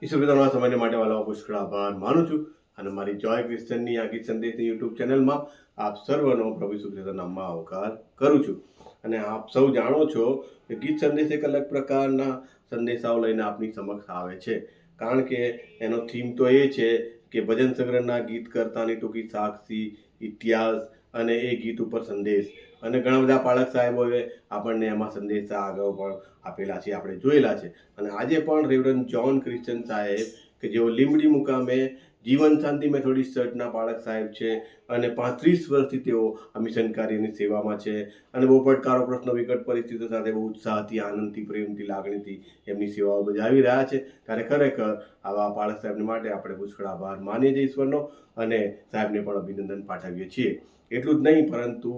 ઈશ્વર પિતાના સમયને માટે વાલો પુષ્કળ આભાર માનું છું અને મારી જોય ક્રિશ્ચનની આ ગીત સંદેશની યુટ્યુબ ચેનલમાં આપ સર્વનો પ્રભુ ઈસુ ખ્રિસ્તના નામમાં આવકાર કરું છું. અને આપ સૌ જાણો છો કે ગીત સંદેશ એક અલગ પ્રકારના સંદેશાઓ લઈને આપની સમક્ષ આવે છે, કારણ કે એનો થીમ તો એ છે કે ભજન સંગ્રહના ગીત કરતાની ટૂંકી સાક્ષી, ઇતિહાસ અને એ ગીત ઉપર સંદેશ. અને ઘણા બધા પાળક સાહેબોએ આપણને એમાં સંદેશા આગળ પણ આપેલા છે, આપણે જોયેલા છે. અને આજે પણ રેવરન્ડ જ્હોન ક્રિશ્ચન સાહેબ કે જેઓ લીંબડી મુકામે જીવન શાંતિ મેથોડિસ્ટ ચર્ચના પાળક સાહેબ છે અને 35 વર્ષથી તેઓ આ મિશન કાર્યની સેવામાં છે અને બહુ પડકારો, પ્રશ્નો, વિકટ પરિસ્થિતિઓ સાથે બહુ ઉત્સાહથી, આનંદથી, પ્રેમથી, લાગણીથી એમની સેવાઓ બજાવી રહ્યા છે. ત્યારે ખરેખર આવા પાળક સાહેબને માટે આપણે પુષ્કળ આભાર માનીએ છીએ ઈશ્વરનો અને સાહેબને પણ અભિનંદન પાઠવીએ છીએ. એટલું જ નહીં, પરંતુ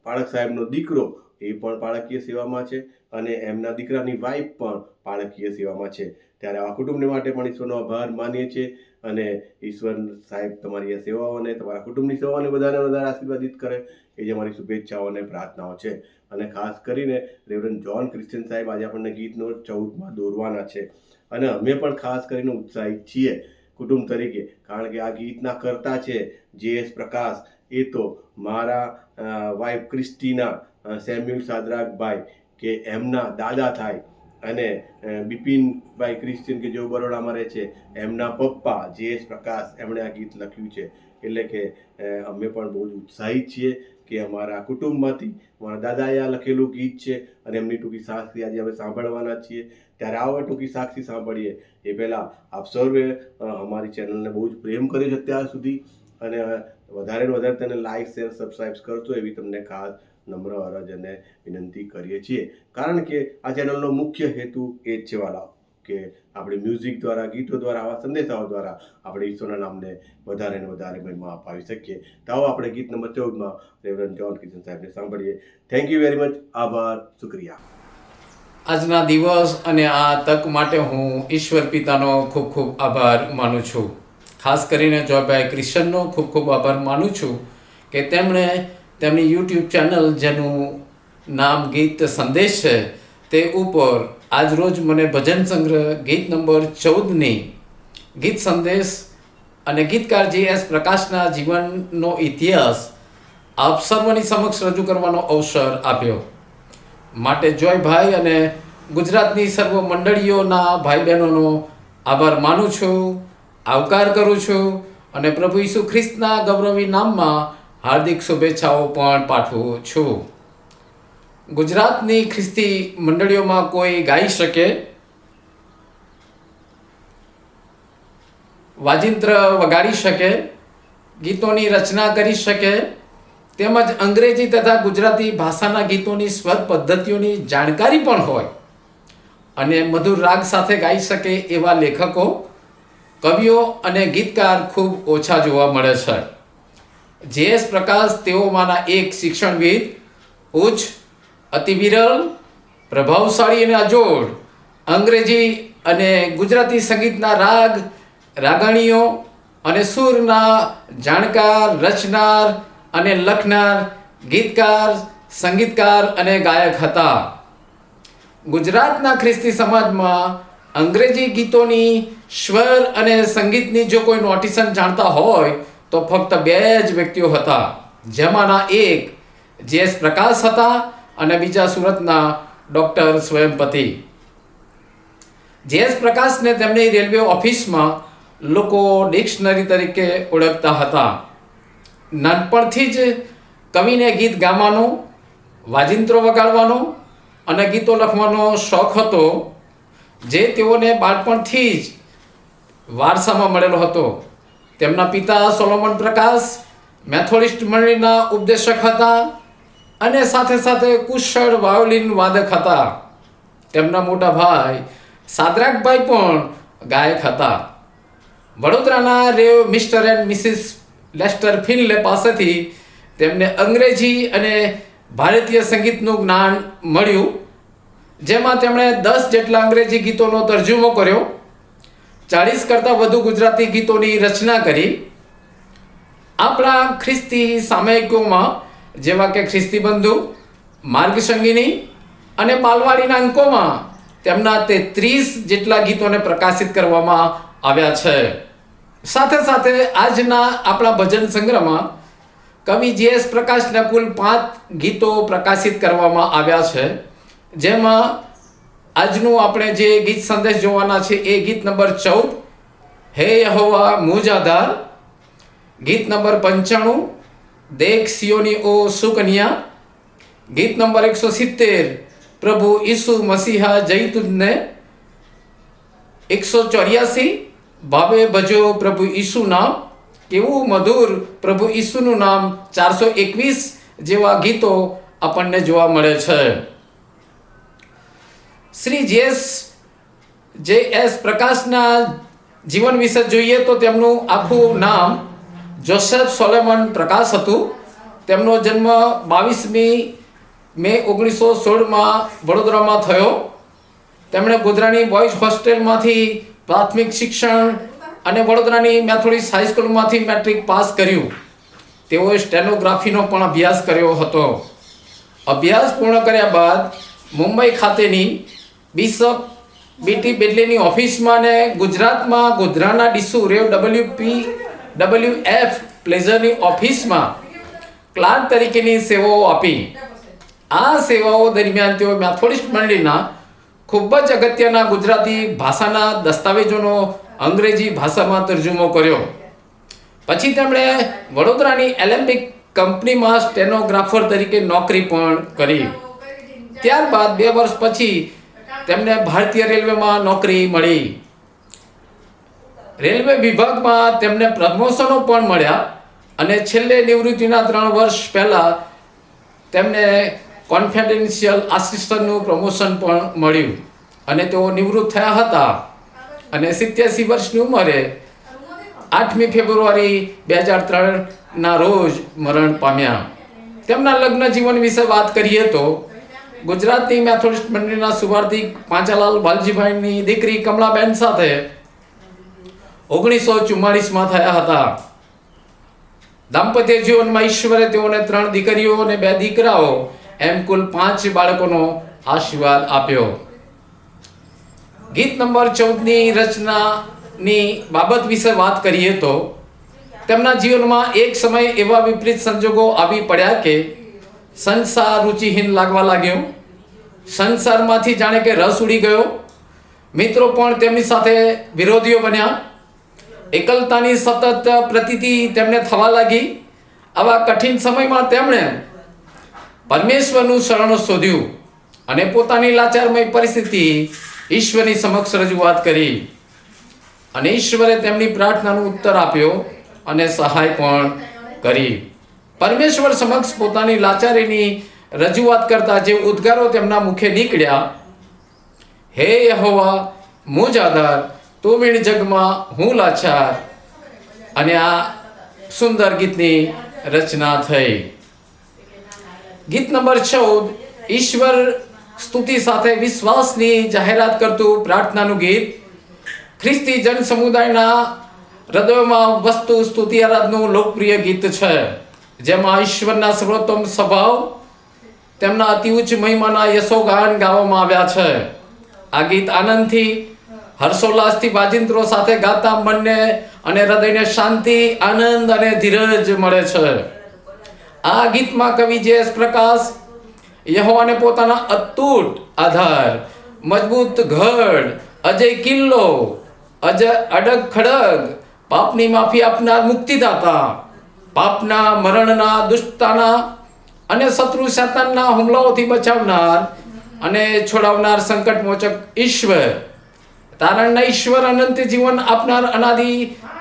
પાળક સાહેબનો દીકરો એ પણ પાળકીય સેવામાં છે અને એમના દીકરાની વાઈફ પણ પાળકીય સેવામાં છે. ત્યારે આવા કુટુંબને માટે પણ ઈશ્વરનો આભાર માનીએ છીએ અને ઈશ્વર સાહેબ તમારી આ સેવાઓ અને તમારા કુટુંબની સેવાઓને વધારે વધારે આશીર્વાદિત કરે એ જે મારી શુભેચ્છાઓ અને પ્રાર્થનાઓ છે. અને ખાસ કરીને રેવરન્ડ જ્હોન ક્રિશ્ચન સાહેબ આજે આપણને ગીત નંબર 14માં દોરવાના છે અને અમે પણ ખાસ કરીને ઉત્સાહિત છીએ કુટુંબ તરીકે, કારણ કે આ ગીતના કરતા છે JS પ્રકાશ. એ તો મારા વાઇફ ક્રિસ્ટીના સેમ્યુલ સાદરાકભાઈ કે એમના દાદા થાય અને બિપિનભાઈ ક્રિશ્ચિયન કે જેઓ બરોડામાં રહે છે એમના પપ્પા JS પ્રકાશ, એમણે આ ગીત લખ્યું છે. એટલે કે અમે પણ બહુ જ ઉત્સાહિત છીએ કે અમારા કુટુંબમાંથી મારા દાદાએ આ લખેલું ગીત છે અને એમની ટૂંકી સાક્ષી આજે અમે સાંભળવાના છીએ. ત્યારે આવો ટૂંકી સાક્ષી સાંભળીએ એ પહેલાં આપ સૌએ અમારી ચેનલને બહુ જ પ્રેમ કર્યો છે અત્યાર સુધી અને વધારે ને વધારે તેને લાઇક, શેર, સબસ્ક્રાઈબ કરશો એવી તમને ખાસ નમ્ર અરજ અને વિનંતી કરીએ છીએ. કારણ કે આ ચેનલનો મુખ્ય હેતુ એ જ છે વાલા, કે આપણે મ્યુઝિક દ્વારા, ગીતો દ્વારા, આવા સંદેશાઓ દ્વારા આપણે ઈશ્વરના નામને વધારે ને વધારે મહિમા અપાવી શકીએ. તો આવો આપણે ગીત નંબર 14માં રેવરન્ડ જ્હોન ક્રિશ્ચન સાહેબને સાંભળીએ. Thank you very much. આભાર, શુક્રિયા. આજના દિવસ અને આ તક માટે હું ઈશ્વર પિતાનો ખૂબ ખૂબ આભાર માનું છું. ખાસ કરીને જોયભાઈ ક્રિશ્ચનનો ખૂબ ખૂબ આભાર માનું છું કે તેમણે તેમની યુટ્યુબ ચેનલ જેનું નામ ગીત સંદેશ છે તે ઉપર આજરોજ મને ભજન સંગ્રહ ગીત નંબર 14ની ગીત સંદેશ અને ગીતકાર JS પ્રકાશના જીવનનો ઇતિહાસ આપ સર્વની સમક્ષ રજૂ કરવાનો અવસર આપ્યો. માટે જોયભાઈ અને ગુજરાતની સર્વ મંડળીઓના ભાઈ બહેનોનો આભાર માનું છું, આવકાર કરું છું અને પ્રભુ ઈસુ ખ્રિસ્તના ગૌરવી નામમાં હાર્દિક શુભેચ્છાઓ પણ પાઠવું છું. ગુજરાતની ખ્રિસ્તી મંડળીઓમાં કોઈ ગાઈ શકે, વાજિંત્ર વગાડી શકે, ગીતોની રચના કરી શકે, તેમજ અંગ્રેજી તથા ગુજરાતી ભાષાના ગીતોની સ્વર પદ્ધતિઓની જાણકારી પણ હોય અને મધુર રાગ સાથે ગાઈ શકે એવા લેખકો, કવિઓ અને ગીતકાર ખૂબ ઓછા જોવા મળે છે. JS પ્રકાશ તેઓમાંના એક શિક્ષણવિદ, ઉચ્ચ, અતિ વિરલ, પ્રભાવશાળી અને અજોડ અંગ્રેજી અને ગુજરાતી સંગીતના રાગ, રાગણીઓ અને સૂરના જાણકાર, રચનાર અને લખનાર ગીતકાર, સંગીતકાર અને ગાયક હતા. ગુજરાતના ખ્રિસ્તી સમાજમાં અંગ્રેજી ગીતોની સ્વર અને સંગીતની જો કોઈ નોટિશન જાણતા હોય તો ફક્ત 2 જ વ્યક્તિઓ હતા, જેમાંના એક JS પ્રકાશ હતા અને બીજા સુરતના ડૉક્ટર સ્વયંપતિ. JS પ્રકાશને તેમની રેલવે ઓફિસમાં લોકો ડિક્શનરી તરીકે ઓળખતા હતા. નાનપણથી જ કવિને ગીત ગાવાનો, વાજિંત્રો વગાડવાનો અને ગીતો લખવાનો શોખ હતો, જે તેઓને બાળપણથી જ વારસામાં મળેલો હતો. તેમના પિતા સોલોમન પ્રકાશ મેથોડિસ્ટ મંડળીના ઉપદેશક હતા અને સાથે સાથે કુશળ વાયોલિન વાદક હતા. તેમના મોટા ભાઈ સાદરાકભાઈ પણ ગાયક હતા. વડોદરાના mister and Mrs Leicester Finley પાસેથી તેમને અંગ્રેજી અને ભારતીય સંગીતનું જ્ઞાન મળ્યું, જેમાં તેમણે 10 જેટલા અંગ્રેજી ગીતોનો તર્જુમો કર્યો, 40 કરતાં વધુ ગુજરાતી ગીતોની રચના કરી. આપણા ખ્રિસ્તી સામયિકોમાં જેવા કે ખ્રિસ્તી બંધુ, માર્ગ સંગીની અને માલવાડીના અંકોમાં તેમના 33 જેટલા ગીતોને પ્રકાશિત કરવામાં આવ્યા છે. સાથે સાથે આજના આપણા ભજન સંગ્રહમાં કવિ J.S. પ્રકાશના કુલ 5 ગીતો પ્રકાશિત કરવામાં આવ્યા છે. જેમાં આજનું આપણે જે ગીત સંદેશ જોવાના છે એ ગીત નંબર 14, હે યહોવા મુજ આધાર. ગીત નંબર 95, દેખ સિયોની ઓ સુકન્યા. ગીત નંબર 170, પ્રભુ ઈસુ મસીહા જય તુજને. 184, ભાવે ભજો પ્રભુ ઈસુ નામ. કેવું મધુર પ્રભુ ઈસુનું નામ. 421 જેવા ગીતો આપણને જોવા મળે છે. શ્રી J.S. પ્રકાશના જીવન વિશે જોઈએ તો તેમનું આખું નામ જોસેફ સોલેમન પ્રકાશ હતું. તેમનો જન્મ 22મી મે 1916માં વડોદરામાં થયો. તેમણે ગોધરાની બોયઝ હોસ્ટેલમાંથી પ્રાથમિક શિક્ષણ અને વડોદરાની મેથોડિસ્ટ હાઈસ્કૂલમાંથી મેટ્રિક પાસ કર્યું. તેઓએ સ્ટેનોગ્રાફીનો પણ અભ્યાસ કર્યો હતો. અભ્યાસ પૂર્ણ કર્યા બાદ મુંબઈ ખાતેની બિશપ B.T. બેડલેની ઓફિસમાં અને ગુજરાતમાં ગોધરાના ડિસુ રેવ WF પ્લેઝરની ઓફિસમાં ક્લાર્ક તરીકેની સેવાઓ આપી. આ સેવાઓ દરમિયાન તેઓ મેથોડિસ્ટ મંડળીના ખૂબ જ અગત્યના ગુજરાતી ભાષાના દસ્તાવેજોનો અંગ્રેજી ભાષામાં તર્જુમો કર્યો. પછી તેમણે વડોદરાની એલેમ્બિક કંપનીમાં સ્ટેનોગ્રાફર તરીકે નોકરી પણ કરી. ત્યારબાદ 2 વર્ષ પછી તેમને ભારતીય રેલવેમાં નોકરી મળી. રેલવે વિભાગમાં તેમને પ્રમોશનો પણ મળ્યા અને છેલ્લે નિવૃત્તિના 3 વર્ષ પહેલા તેમને કોન્ફિડેન્શિયલ આસિસ્ટન્ટનું પ્રમોશન પણ મળ્યું અને તેઓ નિવૃત્ત થયા હતા અને 87 વર્ષની ઉંમરે 8મી ફેબ્રુઆરી 2003ના રોજ મરણ પામ્યા. તેમના લગ્ન જીવન વિશે વાત કરીએ તો ગુજરાતની મેથોડિસ્ટ મંડળીના સુવાર્તિક પાંચાલાલ વાલજીભાઈની દીકરી કમલાબેન સાથે 1944માં થયા હતા. દાંપત્ય જીવનમાં ઈશ્વરે તેઓને 3 દીકરીઓ અને 2 દીકરાઓ એમ કુલ 5 બાળકોનો આશીર્વાદ આપ્યો. ગીત નંબર 14ની રચનાની બાબત વિશે વાત કરીએ તો તેમના જીવનમાં એક સમય એવા વિપરીત સંજોગો આવી પડ્યા કે સંસાર રુચિહીન લાગવા લાગ્યો. સંસારમાંથી જાણે કે રસ ઉડી ગયો. મિત્રો પણ તેમની સાથે વિરોધીઓ બન્યા. એકલતાની સતત પ્રતીતિ તેમને થવા લાગી. આવા કઠિન સમયમાં તેમણે પરમેશ્વરનું શરણ શોધ્યું અને પોતાની લાચારમય પરિસ્થિતિ ઈશ્વરની સમક્ષ રજૂઆત કરી અને ઈશ્વરે તેમની પ્રાર્થનાનો ઉત્તર આપ્યો અને સહાય પણ કરી. પરમેશ્વર સમક્ષ પોતાની લાચારીની રજૂઆત કરતા જે ઉદ્ગારો તેમના મુખે નીકળ્યા, હે યહોવા મુજ આધાર, તું વીણ જગમાં હું લાચાર, અને આ સુંદર ગીતની રચના થઈ. ગીત નંબર 14 ઈશ્વર સ્તુતિ સાથે વિશ્વાસની જાહેરાત કરતું પ્રાર્થનાનું ગીત ખ્રિસ્તી જન સમુદાયના હૃદયોમાં વસ્તુ સ્તુતિ આરાધનું લોકપ્રિય ગીત છે. જેમાં ઈશ્વરના સર્વોત્તમ સ્વભાવ, તેમના અતિ ઉચ્ચ મહિમાના યશોગાન ગાવામાં આવ્યા છે. આ ગીત આનંદથી, હર્ષોલ્લાસથી વાજિંત્રો સાથે ગાતા મનને અને હૃદયને શાંતિ, આનંદ અને ધીરજ મળે છે. આ ગીતમાં કવિ J.S. પ્રકાશ યહોવાને પોતાના અતૂટ આધાર, મજબૂત ગઢ, અજય કિલ્લો, અડગ ખડગ, પાપની માફી આપનાર મુક્તિદાતા, પાપના, મરણના, દુષ્ટતાના અને શત્રુ શૈતાનના હુમલાઓથી બચાવનાર અને છોડાવનાર સંકટમોચક ઈશ્વર, તારણના ઈશ્વર, અનંત જીવન આપનાર અનાદિ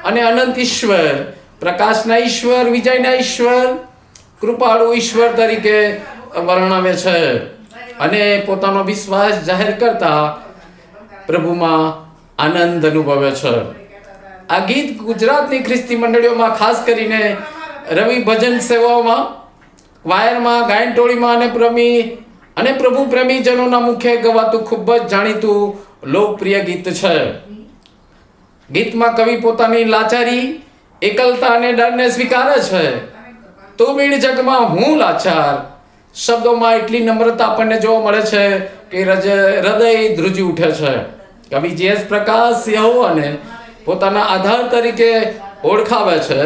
અને અનંત ઈશ્વર, પ્રકાશના ઈશ્વર, વિજયના ઈશ્વર, કૃપાળુ ઈશ્વર તરીકે વર્ણવે છે અને પોતાનો વિશ્વાસ જાહેર કરતા પ્રભુમાં આનંદ અનુભવે છે. આ ગીત ગુજરાતની ખ્રિસ્તી મંડળીઓમાં ખાસ કરીને રવિ ભજન સેવાઓમાં, વાયરમાં, ગાયન ટોળીમાં અને પ્રભુ પ્રેમીજનોના મુખે ગવાતું ખૂબ જ જાણીતું લોકપ્રિય ગીત છે. ગીતમાં કવિ પોતાની લાચારી, એકલતા અને ડરને સ્વીકારે છે. તું વીણ જગમાં હું લાચાર શબ્દોમાં એટલી નમ્રતા આપણને જોવા મળે છે કે હૃદય ધ્રુજી ઉઠે છે. કવિ જે.એસ. પ્રકાશ યહોવાને પોતાના આધાર તરીકે ઓળખાવે છે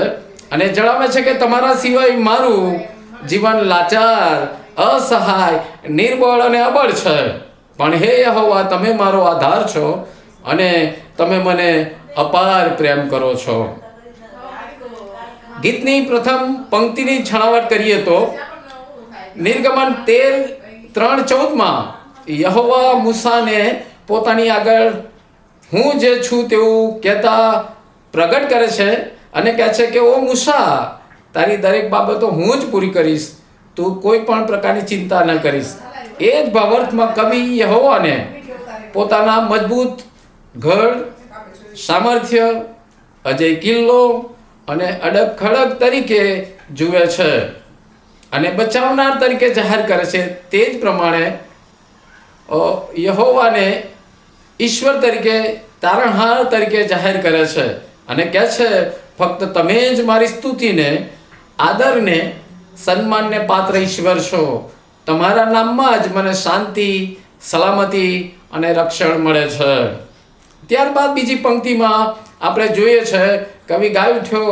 અને જણાવે છે કે તમારા સિવાય મારું જીવન લાચાર, અસહાય, નિર્બળ અને અબળ છે. પણ હે યહોવા, તમે મારો આધાર છો અને તમે મને અપાર પ્રેમ કરો છો. ગીતની પ્રથમ પંક્તિની છણાવટ કરીએ તો નિર્ગમન 13:3-14 યહોવા મૂસાને પોતાની આગળ હું જે છું તેવું કહેતા પ્રગટ કરે છે અને કહે છે કે ઓ મૂસા, તારી દરેક બાબતો હું જ પૂરી કરીશ, તું કોઈ પણ પ્રકારની ચિંતા ન કરીશ. એ જ ભાવાર્થમાં કવિ યહોવાને પોતાના મજબૂત ઘડ, સામર્થ્ય, અજય કિલ્લો અને અડગ ખડક તરીકે જુએ છે અને બચાવનાર તરીકે જાહેર કરે છે. તે જ પ્રમાણે યહોવાને ઈશ્વર તરીકે, તારણહાર તરીકે જાહેર કરે છે અને કહે છે ફક્ત તમે જ મારી સ્તુતિને, આદરને, સન્માનને પાત્ર ઈશ્વર છો. તમારા નામમાં જ મને શાંતિ, સલામતી અને રક્ષણ મળે છે. ત્યારબાદ બીજી પંક્તિમાં આપણે જોઈએ છે કવિ ગાઈ ઉઠ્યો,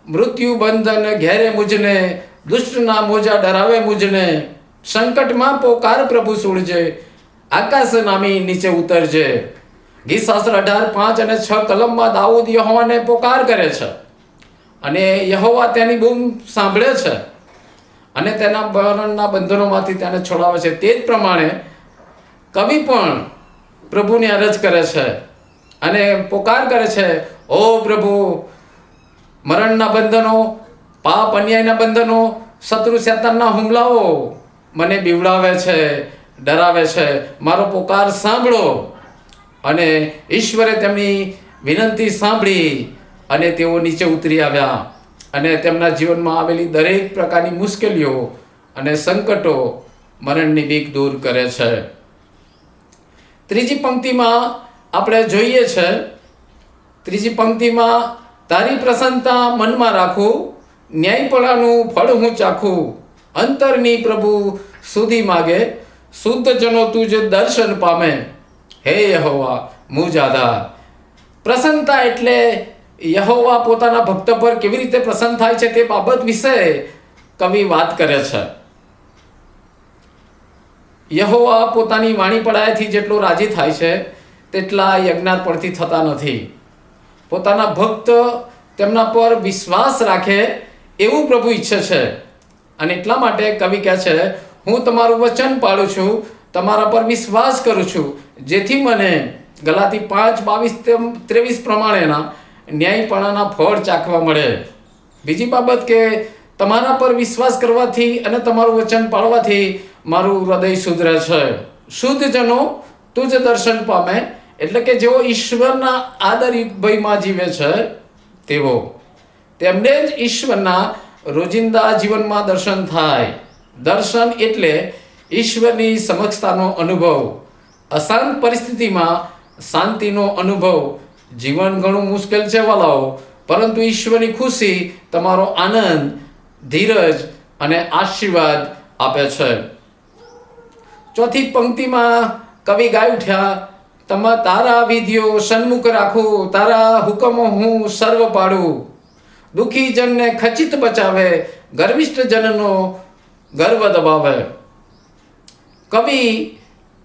મૃત્યુ બંધન ઘેરે મુજને, દુષ્ટના મોજા ડરાવે મુજને, સંકટમાં પોકાર પ્રભુ સુળજે, આકાશ નામી નીચે ઉતરજે. ગીત શાસ્ત્ર 18:5 અને 6 કલમમાં દાઉદ યહોવાને પોકાર કરે છે અને યહોવા તેની બૂમ સાંભળે છે અને તેના મરણના બંધનોમાંથી તેને છોડાવે છે. તે જ પ્રમાણે કવિ પણ પ્રભુને અરજ કરે છે અને પોકાર કરે છે, ઓ પ્રભુ, મરણના બંધનો, પાપ અન્યાયના બંધનો, શત્રુ શેતાનના હુમલાઓ મને બીવડાવે છે, ડરાવે છે. મારો પોકાર સાંભળો. અને ઈશ્વરે તેમની વિનંતી સાંભળી અને તેઓ નીચે ઉતરી આવ્યા અને તેમના જીવનમાં આવેલી દરેક પ્રકારની મુશ્કેલીઓ અને સંકટો, મરણની બીક દૂર કરે છે. ત્રીજી પંક્તિમાં આપણે જોઈએ છે, ત્રીજી પંક્તિમાં તારી પ્રસન્નતા મનમાં રાખું, ન્યાયપણાનું ફળ હું ચાખું, અંતરની પ્રભુ સુધી માગે, શુદ્ધ જનો તુજ દર્શન પામે, હે યહોવા મુજ આધાર. પ્રસન્નતા એટલે યહોવા પોતાના ભક્ત પર કેવી રીતે પ્રસન્ન થાય છે તે બાબત વિશે કવિ વાત કરે છે. યહોવા પોતાની વાણી પડાયાથી જેટલો રાજી થાય છે તેટલા યજ્ઞાર્પણથી થતા નથી. પોતાના ભક્ત તેમના પર વિશ્વાસ રાખે એવું પ્રભુ ઈચ્છે છે અને એટલા માટે કવિ કહે છે, હું તમારું વચન પાળું છું, તમારા પર વિશ્વાસ કરું છું, જેથી મને ગલાતી 5:22-23 પ્રમાણેના ન્યાયપણાના ફળ ચાખવા મળે. બીજી બાબત કે તમારા પર વિશ્વાસ કરવાથી અને તમારું વચન પાળવાથી મારું હૃદય સુધરે છે. શુદ્ધ જનો તુજ દર્શન પામે, એટલે કે જેઓ ઈશ્વરના આદરિત ભયમાં જીવે છે તેઓ, તેમને જ ઈશ્વરના રોજિંદા જીવનમાં દર્શન થાય. દર્શન એટલે ઈશ્વરની સમક્ષતાનો અનુભવ, અશાંત પરિસ્થિતિમાં શાંતિનો અનુભવ. જીવન ઘણું મુશ્કેલ છે વાલાઓ, પરંતુ ઈશ્વરની ખુશી તમારો આનંદ, ધીરજ અને આશીર્વાદ આપે છે. ચોથી પંક્તિમાં કવિ ગાઈ ઉઠ્યા, તારા વિધિઓ સન્મુખ રાખું, તારા હુકમો હું સર્વ પાડું, દુઃખી જનને ખચિત બચાવે, ગર્વિષ્ઠ જનનો ગર્વ દબાવે. કવિ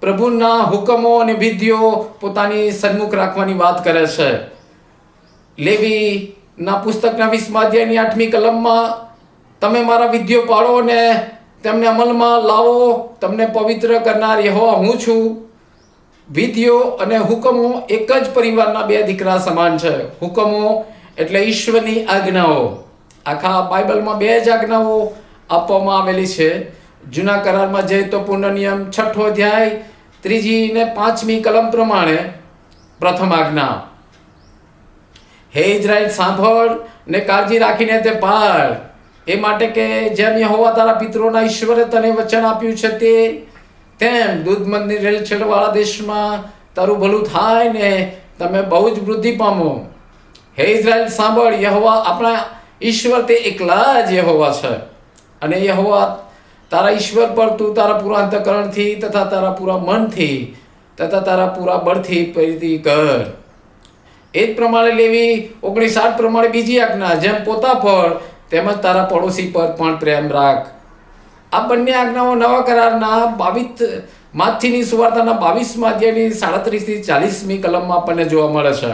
પ્રભુના હુકમો અને વિધિઓ પોતાની સન્મુખ રાખવાની વાત કરે છે. લેવીના પુસ્તકના 20મા અધ્યાયની 8મી કલમમાં તમે મારા વિધિઓ પાળો અને તેમને અમલમાં લાવો, તમને પવિત્ર કરનાર યહોવા હું છું. વિધિઓ અને હુકમો એક જ પરિવારના બે દીકરા સમાન છે. હુકમો એટલે ઈશ્વરની આજ્ઞાઓ. આખા બાઇબલમાં 2 જ આજ્ઞાઓ આપવામાં આવેલી છે. જૂના કરારમાં જઈએ તો પુનઃ નિયમ 6ઠો અધ્યાય 3જી ને 5મી કલમ પ્રમાણે પ્રથમ આજ્ઞા, હે ઇઝરાયલ સાંભળ ને કાળજી રાખીને તે પાળ, એ માટે કે જેમ યહોવા તારા પિતરોના ઈશ્વરે તને વચન આપ્યું છે તેમ દૂધમંદની રેલછેડવાળા દેશમાં તારું ભલું થાય ને તમે બહુ જ વૃદ્ધિ પામો. હે ઇઝરાયલ સાંભળ, યહોવા આપણા ઈશ્વર તે એકલા જ યહોવા છે અને યહોવા તારા ઈશ્વર પર તું તારા પૂરા અંતઃકરણથી તથા તારા પૂરા મનથી તથા તારા પૂરા બળથી પ્રીતિ કર. એ જ પ્રમાણે લેવી 19:8 પ્રમાણે બીજી આજ્ઞા, જેમ પોતા પર તેમજ તારા પડોશી પર પણ પ્રેમ રાખ. આ બંને આજ્ઞાઓ નવા કરારના 22 માથીની સુવાર્તાના 22મા અધ્યાયની 37 થી 40મી કલમમાં આપણને જોવા મળે છે.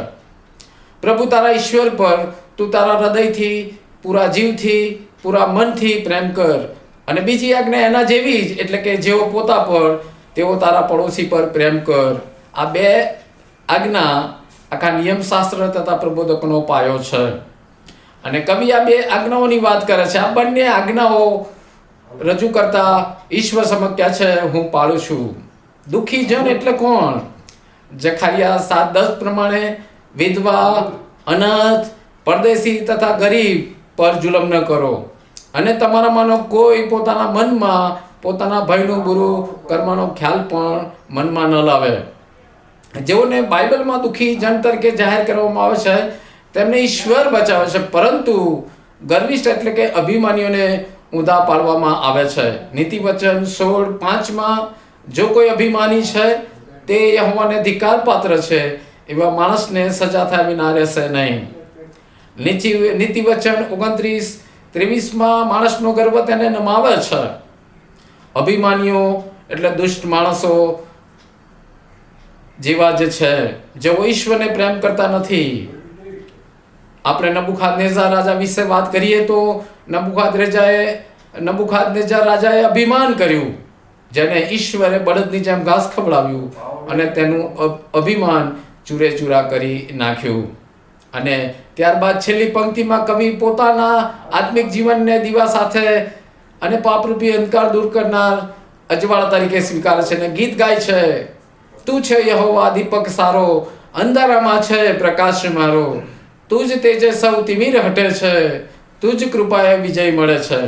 પ્રભુ તારા ઈશ્વર પર તું તારા હૃદયથી, પૂરા જીવથી, પૂરા મનથી પ્રેમ કર. અને બીજી આજ્ઞા એના જેવી જ, એટલે કે જેવો પોતા પર તેવો તારા પડોશી પર પ્રેમ કર. આ બે આજ્ઞા આખા નિયમશાસ્ત્ર તથા પ્રબોધકોનો પાયો છે. અને કવિ આ બે આજ્ઞાઓની વાત કરે છે. આ બંને આજ્ઞાઓ રજૂ કરતા ઈશ્વર સમક્ષ કહે છે, હું પાળું છું. દુઃખી જન એટલે કોણ? જખારિયા 7:10 પ્રમાણે વિધવા, અનાથ, પરદેશી તથા ગરીબ પર જુલમ ન કરો, અને તમારામાંનો કોઈ પોતાના મનમાં પોતાના ભયનું બુરું કર્મનો ખ્યાલ પણ મનમાં ન લાવે. જેઓને બાઇબલમાં દુઃખી જન તરીકે જાહેર કરવામાં આવે છે તેમને ઈશ્વર બચાવે છે, પરંતુ ગર્વિષ્ઠ એટલે કે અભિમાનીઓને ઊંધા પાડવામાં આવે છે. નીતિવચન 16:5માં જો કોઈ અભિમાની છે તે યહોવાને ધિક્કાર પાત્ર છે, એવા માણસને સજા થયા વિના રહેશે નહીં. નીતિવચન 29:23માં માણસનો ગર્વ તેને નમાવે છે. અભિમાનીઓ એટલે દુષ્ટ માણસો જેવા જ છે, જેઓ ઈશ્વરને પ્રેમ કરતા નથી. આપણે નબુખાદનેઝર રાજા વિશે વાત કરીએ તો નબુખાદનેઝર રાજાએ અભિમાન કર્યું, જેને ઈશ્વરે બળદની જેમ ઘાસ ખવડાવ્યું અને તેનું અભિમાન ચૂરે ચૂરા કરી નાખ્યું. અને ત્યારબાદ છેલ્લી પંક્તિમાં કવિ પોતાના આત્મિક જીવનને દીવા સાથે અને પાપરૂપી અંધકાર દૂર કરનાર અજવાળા તરીકે સ્વીકારે છે અને ગીત ગાય છે. તું છે યહોવા દીપક સારો, અંધારામાં છે પ્રકાશ મારો. તું જ તેજે સૌ તિમિર હટે છે, તું જ કૃપાએ વિજય મળે છે.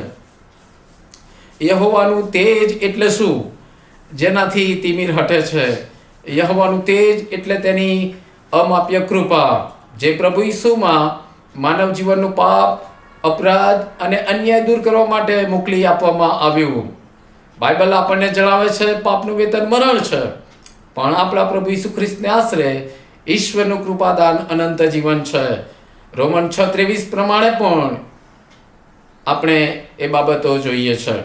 યહોવાનું તેજ એટલે શું? જેનાથી તિમિર હટે છે. યહોવાનું તેજ એટલે તેની અમાપ્ય કૃપા, જે પ્રભુ ઈસુમાં માનવ જીવનનું પાપ, અપરાધ અને અન્યાય દૂર કરવા માટે મોકલી આપવામાં આવ્યું. બાઇબલ આપણને જણાવે છે પાપનું વેતન મરણ છે, પણ આપણા પ્રભુ ઈસુ ખ્રિસ્તને આશરે ઈશ્વરનું કૃપાદાન અનંત જીવન છે. રોમન 6:23 પ્રમાણે પણ આપણે એ બાબતો જોઈએ છે.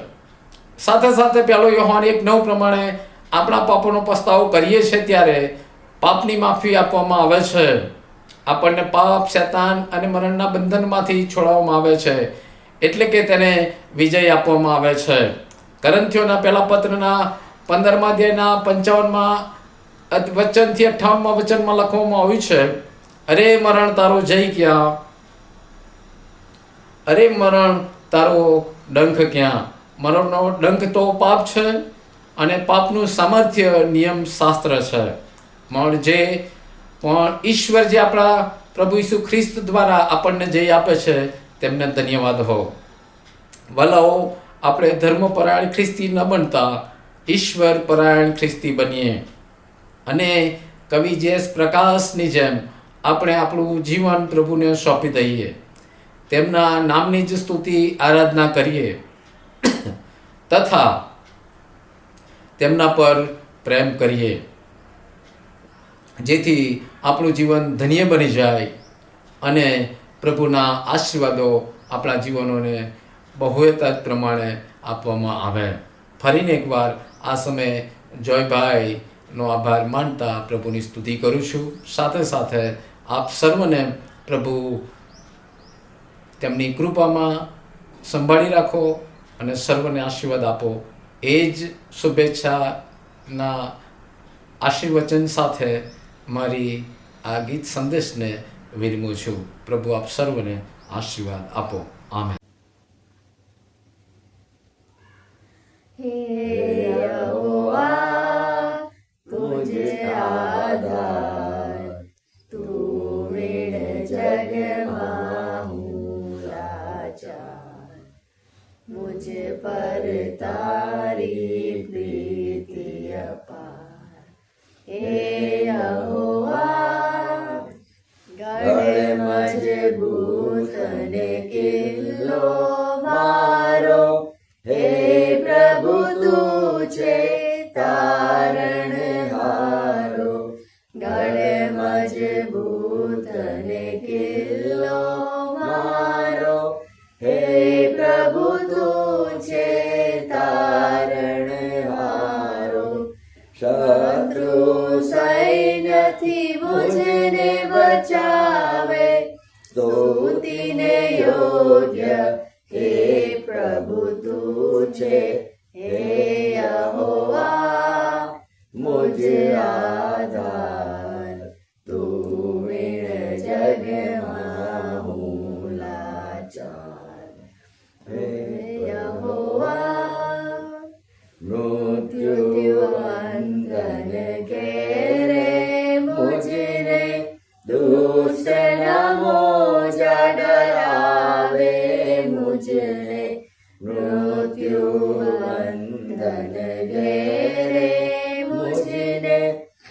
સાથે સાથે 1 યોહાન 1:9 પ્રમાણે આપણા પાપોનો પસ્તાવો કરીએ છીએ ત્યારે પાપની માફી આપવામાં આવે છે. આપણને પાપ, શૈતાન અને મરણના બંધનમાંથી છોડાવવામાં આવે છે, એટલે કે તેને વિજય આપવામાં આવે છે. કરંથીઓના પહેલા પત્રના 15મા અધ્યાયના 55માં વચનથી 58મા વચનમાં લખવામાં આવ્યું છે, અરે મરણ તારો જય ક્યાં? અરે મરણ તારો ડંખ ક્યાં? મરણનો ડંખ તો પાપ છે અને પાપનું સામર્થ્ય નિયમ શાસ્ત્ર છે. પણ ઈશ્વર જે આપણા પ્રભુ ઈસુ ખ્રિસ્ત દ્વારા આપણને જય આપે છે તેમને ધન્યવાદ હો. વલાઓ આપણે ધર્મપરાયણ ખ્રિસ્તી ન બનતા ઈશ્વર પરાયણ ખ્રિસ્તી બનીએ અને કવિ જે.એસ. પ્રકાશની જેમ આપણે આપણું જીવન પ્રભુને સોંપી દઈએ, તેમના નામની જ સ્તુતિ આરાધના કરીએ તથા તેમના પર પ્રેમ કરીએ, જેથી આપણું જીવન ધન્ય બની જાય અને પ્રભુના આશીર્વાદો આપણા જીવનોને બહુયતા પ્રમાણે આપવામાં આવે. ફરીને એકવાર આ સમયે જોયભાઈનો આભાર માનતા પ્રભુની સ્તુતિ કરું છું. સાથે સાથે આપ સર્વને પ્રભુ તેમની કૃપામાં સંભાળી રાખો અને સર્વને આશીર્વાદ આપો. એ જ શુભેચ્છાના આશીર્વચન સાથે મારી આ ગીત સંદેશને વિરમું છું. પ્રભુ આપ સર્વને આશીર્વાદ આપો. આમેન. हे यहोवा तुझे आधार, तू ऋण जग माहूँ लाचार, मुझ पर तारी प्रीति अपार. हे यहोवा गढ़ मजबूत ने किल्लो मारो, हे प्रभु અને કિલ્લો મારો, હે પ્રભુ તું છે તારણહારો. શત્રુ સૈન્યથી મુજને બચાવે, સ્તુતિને યોગ્ય હે પ્રભુ તું છે. હે યહોવા મુજ આધાર, તું વિણ જગમાં હું લાચાર. હે યહોવા મૃત્યુ બંધન ઘેરે મુજને, દુષ્ટના મોજા ડરાવે મુજને. મૃત્યુ બંધન ઘેરે મુજને,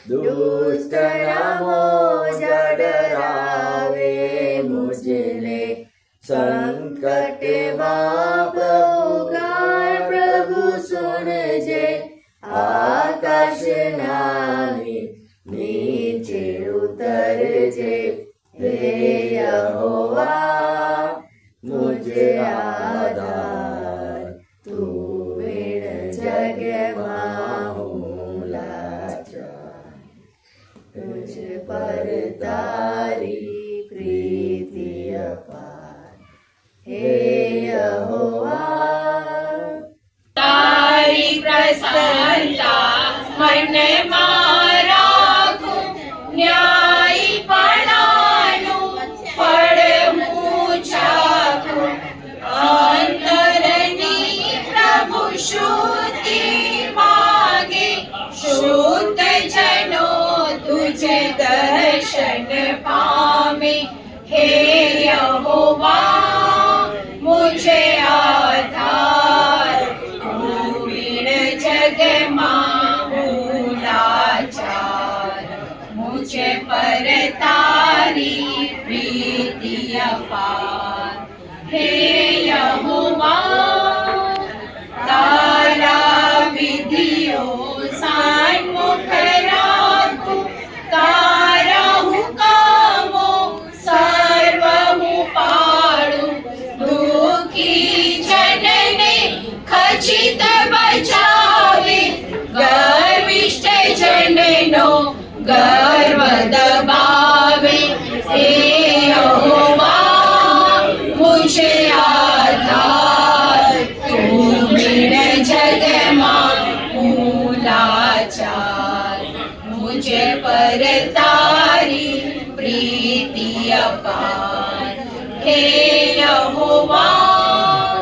દુષ્ટના મોજા ડરાવે મુજને. સંકટમાં પુકાર પ્રભુ સુનજે, આકાશના નીચે ઉતરજે. હે યહોવા મુજ આધાર, તું વિણ જગમાં હું લાચાર. મુજ પર તારી પ્રીતિ અપાર, હે યહોવા તારી પ્રસન્નતા મનમાં રાખું, ન્યાયીપણાનું ફળ હું ચાખું. અંતરની પ્રભુ શુદ્ધિ માગે, શુદ્ધ જનો તુજે દર્શન પામે. હે યહોવા મુझे आधार, તું વિણ જગમાં હું લાચાર. મુझे પર તારી પ્રીતિ અપાર. હે યહોવા તારા વિધિઓ સન્મુખ રાખું, તારા હુકમો સર્વ હું પાડું. દુઃખી જનને ખચિત બચાવે, ગર્વિષ્ઠ જનનો ગર્વ દબાવે. હે યહોવા મુझे આધાર, તું વિણ જગમાં હું લાચાર. મુझे પર તારી પ્રીતિ અપાર. હે યહોવા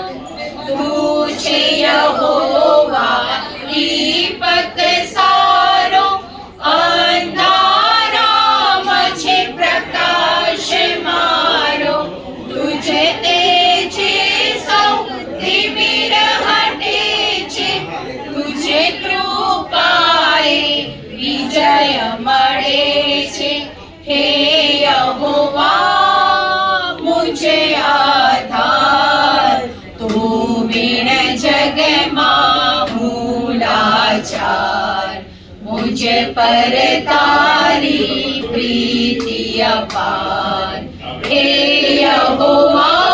તું છે યહોવા દીપક સારો, અંધારામાં છે પ્રકાશ મારો. તુજે તેજે સૌથી વિરહટે છે, તુજે કૃપાએ વિજય મળે છે. હે યહોવા મુझे આધાર, તું વિણ જગમાં હું લાચાર. મુझे પર તારી પ્રીતિ અપાર. હે યહોવા